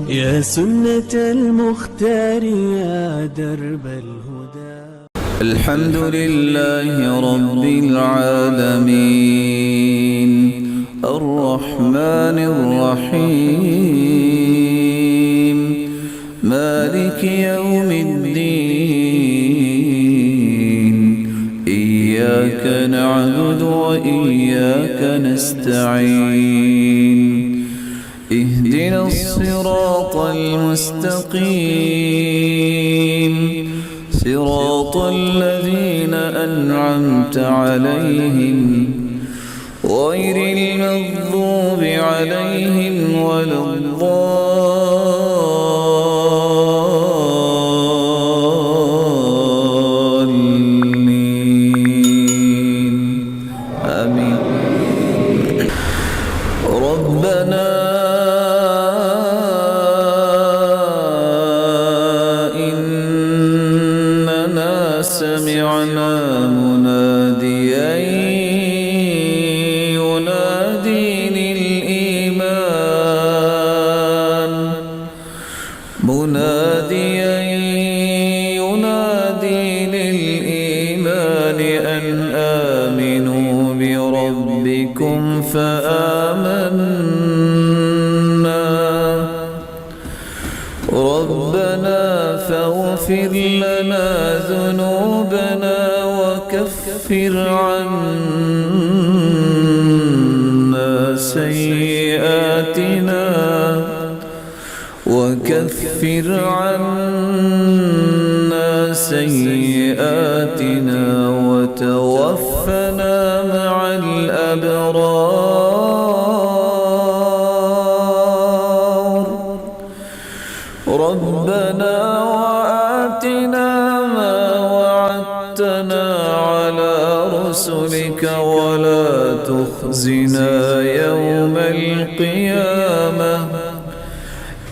يا سنة المختار يا درب الهدى. الحمد لله رب العالمين الرحمن الرحيم مالك يوم الدين إياك نعبد وإياك نستعين اهدنا الصراط المستقيم صراط الذين أنعمت عليهم غير المغضوب عليهم ولا الضالين آمين. ربنا سمعنا مناديا ينادي للإيمان أن آمنوا بربكم فآمنا ربنا فاغفر لنا ذنوبنا وكفر عنا سيئاتنا وتوفنا مع الأبرار ربنا وآتنا ما وعدتنا على رسلك ولا تخزنا يوم القيامة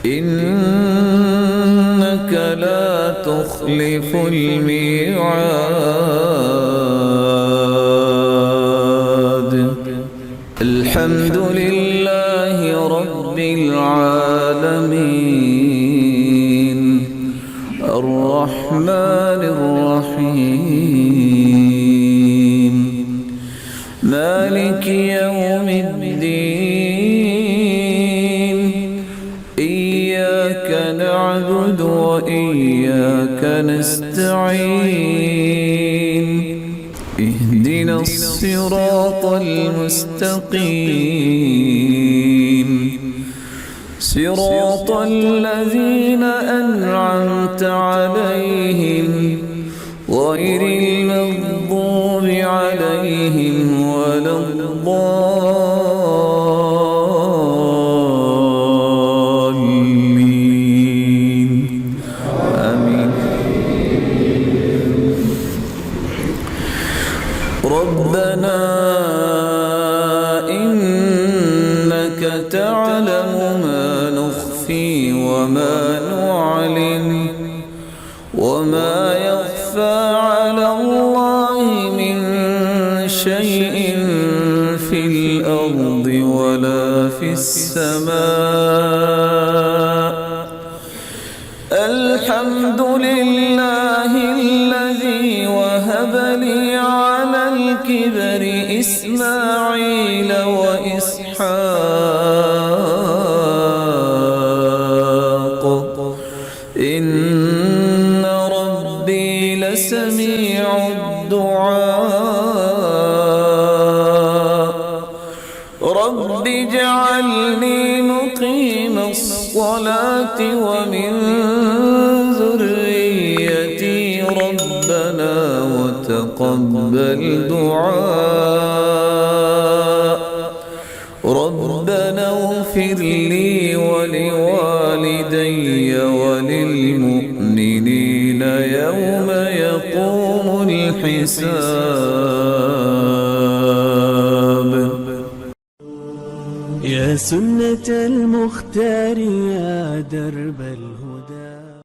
إنك لا تخلف الميعاد. الحمد لله رب العالمين الرحمن الرحيم مالك يوم الدين إياك نعبد وإياك نستعين اهدنا الصراط المستقيم صراط الذين أنعمت عليهم غير المغضوب عليهم ولا الضالين آمين. ربنا إنك تعلم ما نخفي وما نعلن وما يخفى على الله من شيء في الأرض ولا في السماء. الحمد لله الذي وهب لي على الكبر إسماعيل وإسحاق إن ربي لسميع الدعاء. رب اجعلني مقيم الصلاة ومن ذريتي ربنا وتقبل دعاء. ربنا اغفر لي ولوالدي وللمؤمنين يوم يقوم الحساب. يا سنة المختار يا درب الهدى.